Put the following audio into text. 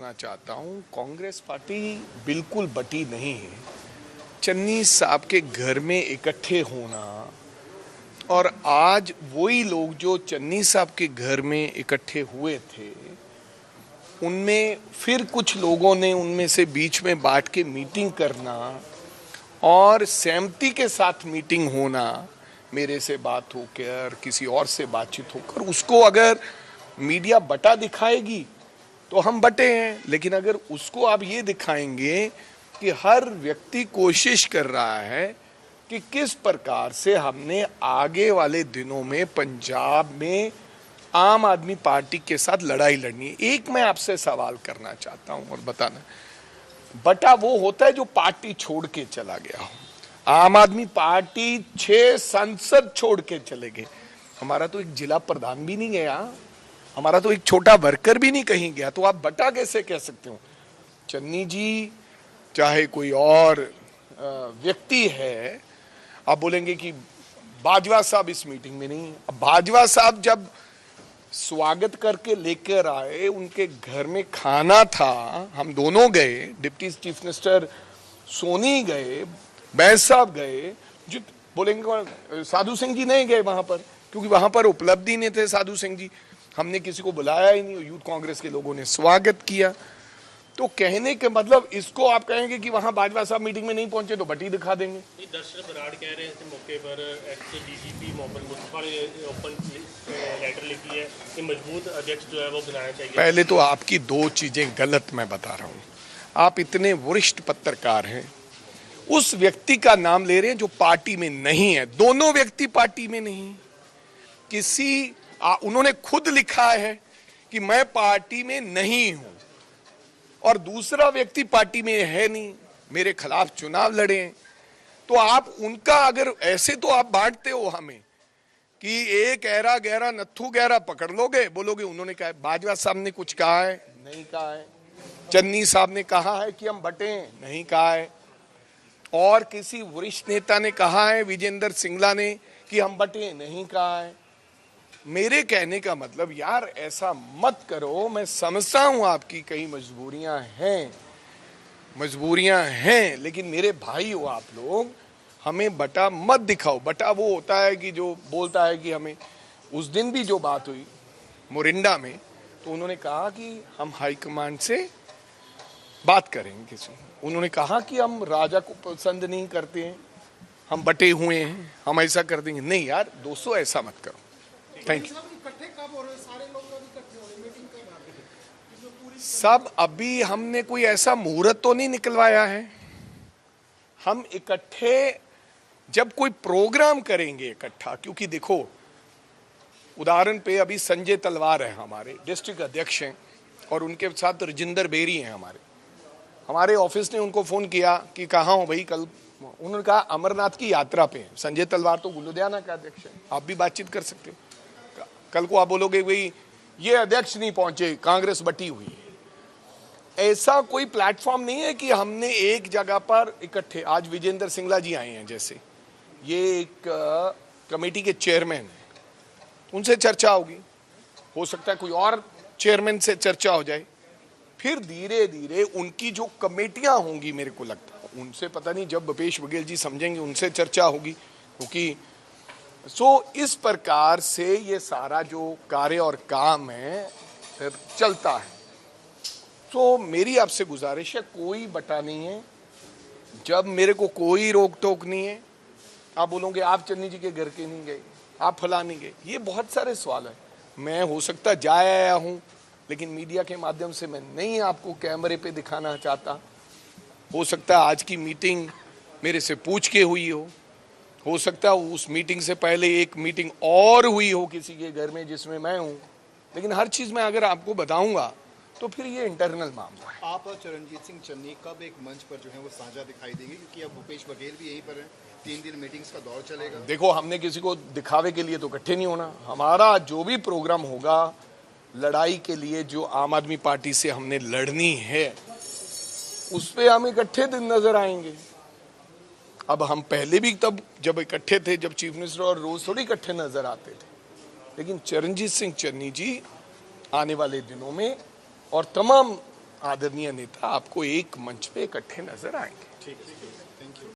चाहता हूं, कांग्रेस पार्टी बिल्कुल बटी नहीं है। चन्नी साहब के घर में इकट्ठे होना और आज वही लोग जो चन्नी साहब के घर में इकट्ठे हुए थे, उनमें फिर कुछ लोगों ने उनमें से बीच में बांट के मीटिंग करना और सहमति के साथ मीटिंग होना, मेरे से बात होकर किसी और से बातचीत होकर, उसको अगर मीडिया बटा दिखाएगी तो हम बटे हैं। लेकिन अगर उसको आप ये दिखाएंगे कि हर व्यक्ति कोशिश कर रहा है कि किस प्रकार से हमने आगे वाले दिनों में पंजाब में आम आदमी पार्टी के साथ लड़ाई लड़नी है। एक मैं आपसे सवाल करना चाहता हूं और बताना, बटा वो होता है जो पार्टी छोड़ के चला गया हो। आम आदमी पार्टी 6 संसद छोड़ के चले गए। हमारा तो एक जिला प्रधान भी नहीं गया, हमारा तो एक छोटा वर्कर भी नहीं कहीं गया, तो आप बटा कैसे कह सकते हो? चन्नी जी चाहे कोई और व्यक्ति है, आप बोलेंगे कि बाजवा साहब इस मीटिंग में नहीं। अब बाजवा साहब जब स्वागत करके लेकर आए, उनके घर में खाना था, हम दोनों गए, डिप्टी चीफ मिनिस्टर सोनी गए, बैस साहब गए, जो बोलेंगे साधु सिंह जी नहीं गए वहां पर, क्योंकि वहां पर उपलब्धि नहीं थे साधु सिंह जी। हमने किसी को बुलाया ही नहीं, यूथ कांग्रेस के लोगों ने स्वागत किया। तो कहने के मतलब इसको आप कहेंगे कि वहां बाजवा साहब मीटिंग में नहीं पहुंचे तो बटी दिखा देंगे। दर्शक बराड़ कह रहे थे मौके पर एक्स डीजीपी मोहम्मद मुस्तफा ने ओपन लेटर लिखी है कि मजबूत अध्यक्ष जो है वो बनाना चाहिए। पहले तो आपकी 2 चीजें गलत मैं बता रहा हूं। आप इतने वरिष्ठ पत्रकार हैं, उस व्यक्ति का नाम ले रहे हैं जो पार्टी में नहीं है। दोनों व्यक्ति पार्टी में नहीं, उन्होंने खुद लिखा है कि मैं पार्टी में नहीं हूं और दूसरा व्यक्ति पार्टी में है नहीं, मेरे खिलाफ चुनाव लड़े हैं। तो आप उनका अगर ऐसे तो आप बांटते हो हमें कि एक ऐरा गहरा नत्थू गहरा पकड़ लोगे, बोलोगे उन्होंने कहा है। बाजवा साहब ने कुछ कहा है? नहीं कहा है। चन्नी साहब ने कहा है कि हम बटे? नहीं कहा है। और किसी वरिष्ठ नेता ने कहा है, विजेंद्र सिंगला ने, कि हम बटे? नहीं कहा है। मेरे कहने का मतलब, यार ऐसा मत करो। मैं समझता हूं आपकी कई मजबूरियां हैं, लेकिन मेरे भाई हो आप लोग, हमें बटा मत दिखाओ। बटा वो होता है कि जो बोलता है कि हमें, उस दिन भी जो बात हुई मोरिंडा में, तो उन्होंने कहा कि हम हाईकमांड से बात करेंगे किसी। उन्होंने कहा कि हम राजा को पसंद नहीं करते हैं, हम बटे हुए हैं, हम ऐसा कर देंगे। नहीं यार दोस्तों, ऐसा मत करो। Thank you. सब अभी हमने कोई ऐसा मुहूर्त तो नहीं निकलवाया है। हम इकट्ठे जब कोई प्रोग्राम करेंगे इकट्ठा, क्योंकि देखो उदाहरण पे अभी संजय तलवार है, हमारे डिस्ट्रिक्ट अध्यक्ष हैं, और उनके साथ राजेंद्र बेरी हैं हमारे ऑफिस ने उनको फोन किया कि कहाँ हो भाई कल। उन्होंने कहा अमरनाथ की यात्रा पे। संजय तलवार तो लुधियाना का अध्यक्ष है, आप भी बातचीत कर सकते हो। कल को आप बोलोगे भाई ये अध्यक्ष नहीं पहुंचे, कांग्रेस बटी हुई है। ऐसा कोई प्लेटफॉर्म नहीं है कि हमने एक जगह पर इकट्ठे। आज विजेंद्र सिंगला जी आए हैं, जैसे ये एक कमेटी के चेयरमैन हैं, उनसे चर्चा होगी, हो सकता है कोई और चेयरमैन से चर्चा हो जाए, फिर धीरे धीरे उनकी जो कमेटियां होंगी, मेरे को लगता है उनसे, पता नहीं जब भूपेश बघेल जी समझेंगे उनसे चर्चा होगी, क्योंकि इस प्रकार से ये सारा जो कार्य और काम है चलता है। तो मेरी आपसे गुजारिश है, कोई बटा नहीं है। जब मेरे को कोई रोक टोक नहीं है, आप बोलोगे आप चन्नी जी के घर के नहीं गए, आप फला नहीं गए, ये बहुत सारे सवाल है। मैं हो सकता जा आया हूं, लेकिन मीडिया के माध्यम से मैं नहीं आपको कैमरे पे दिखाना चाहता। हो सकता है आज की मीटिंग मेरे से पूछ के हुई हो सकता है उस मीटिंग से पहले एक मीटिंग और हुई हो किसी के घर में जिसमें मैं हूं, लेकिन हर चीज मैं अगर आपको बताऊंगा तो फिर ये इंटरनल मामला है। आप और चरणजीत सिंह चन्नी कब एक मंच पर जो है वो साझा दिखाई देंगे, क्योंकि अब भूपेश बघेल भी यहीं पर हैं, 3 दिन मीटिंग्स का दौर चलेगा। देखो, हमने किसी को दिखावे के लिए तो इकट्ठे नहीं होना। हमारा जो भी प्रोग्राम होगा लड़ाई के लिए, जो आम आदमी पार्टी से हमने लड़नी है, उस पर हम इकट्ठे दिन नजर आएंगे। अब हम पहले भी तब जब इकट्ठे थे, जब चीफ मिनिस्टर और रोज थोड़ी इकट्ठे नजर आते थे, लेकिन चरणजीत सिंह चन्नी जी आने वाले दिनों में और तमाम आदरणीय नेता आपको एक मंच पे इकट्ठे नजर आएंगे। ठीक है, थैंक यू।